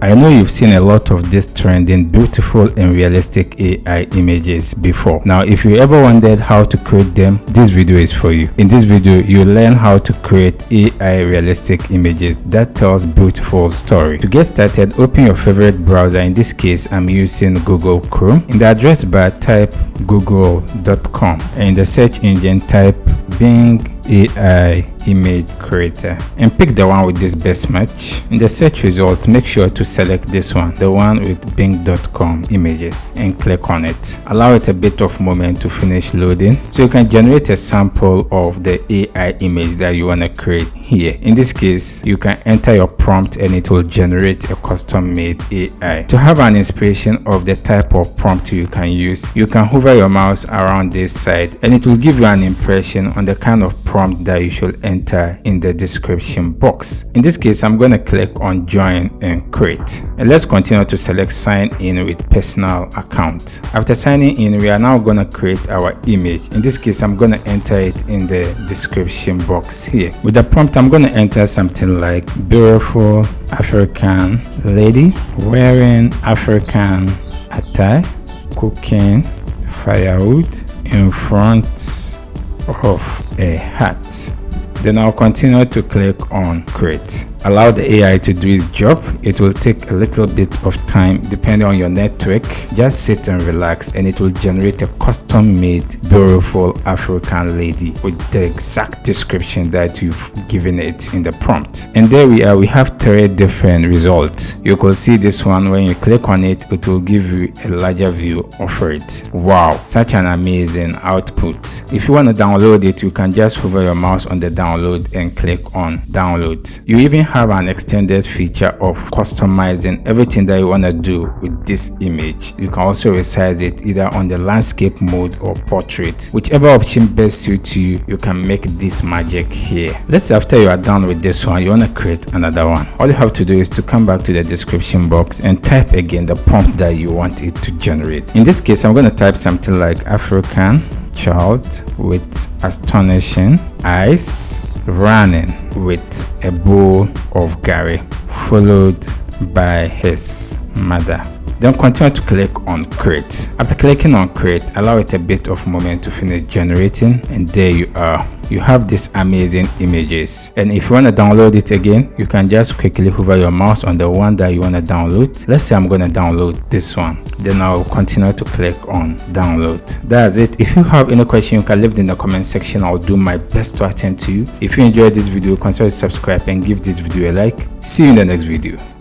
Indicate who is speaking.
Speaker 1: I know you've seen a lot of these trending, beautiful and realistic AI images before. Now, if you ever wondered how to create them, this video is for you. In this video, you'll learn how to create AI realistic images that tells beautiful story. To get started, open your favorite browser. In this case, I'm using Google Chrome. In the address bar, type google.com and in the search engine, type Bing AI image creator and pick the one with this best match. In the search result, make sure to select this one, the one with bing.com images, and click on it. Allow it a bit of moment to finish loading so you can generate a sample of the AI image that you want to create here. In this case, you can enter your prompt and it will generate a custom made AI. To have an inspiration of the type of prompt you can use, you can hover your mouse around this side and it will give you an impression on the kind of prompt that you should enter in the description box. In this case, I'm going to click on join and create, and let's continue to select sign in with personal account. After signing in, we are now going to create our image. In this case, I'm going to enter it in the description box here. With the prompt, I'm going to enter something like beautiful African lady wearing African attire, cooking firewood in front of a hat. Then I'll continue to click on create. Allow the AI to do its job. It will take a little bit of time depending on your network. Just sit and relax and it will generate a custom made beautiful African lady with the exact description that you've given it in the prompt. And there we are. We have 3 different results. You can see this one. When you click on it, it will give you a larger view of it. Wow, such an amazing output. If you want to download it, you can just hover your mouse on the download and click on download. You even have an extended feature of customizing everything that you want to do with this image. You can also resize it either on the landscape mode or portrait. Whichever option best suits you, you can make this magic here. Let's say after you are done with this one, you want to create another one. All you have to do is to come back to the description box and type again the prompt that you want it to generate. In this case, I'm going to type something like African child with astonishing eyes running with a bowl of Gary, followed by his mother. Then continue to click on create. After clicking on create, allow it a bit of moment to finish generating, and there you are. You have these amazing images. And if you want to download it again, you can just quickly hover your mouse on the one that you want to download. Let's say I'm going to download this one. Then I'll continue to click on download. That's it. If you have any question, you can leave it in the comment section. I'll do my best to attend to you. If you enjoyed this video, consider subscribe and give this video a like. See you in the next video.